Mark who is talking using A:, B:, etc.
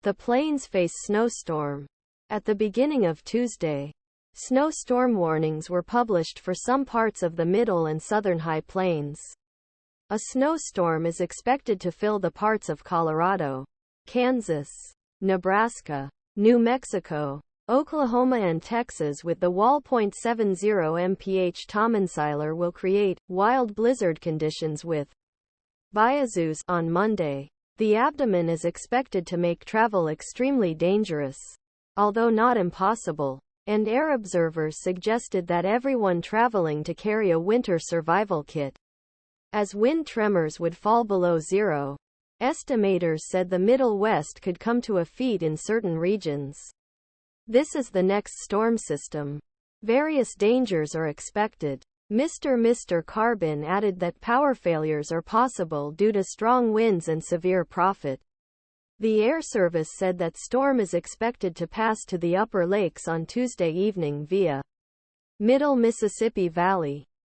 A: The plains face snowstorm. At the beginning of Tuesday, snowstorm warnings were published for some parts of the middle and southern high plains. A snowstorm is expected to fill the parts of Colorado, Kansas, Nebraska, New Mexico, Oklahoma and Texas with the wall. 70 M.P.H.Tahminciler will create wild blizzard conditions with Beyazouts on Monday. The abdomen is expected to make travel extremely dangerous, although not impossible, and air observers suggested that everyone traveling to carry a winter survival kit, as wind tremors would fall below zero. Estimators said the Middle West could come to a feet in certain regions. This is the next storm system. Various dangers are expected. Mr. Carbin added that power failures are possible due to strong winds and severe profit. The Air Service said that storm is expected to pass to the upper lakes on Tuesday evening via Middle Mississippi Valley.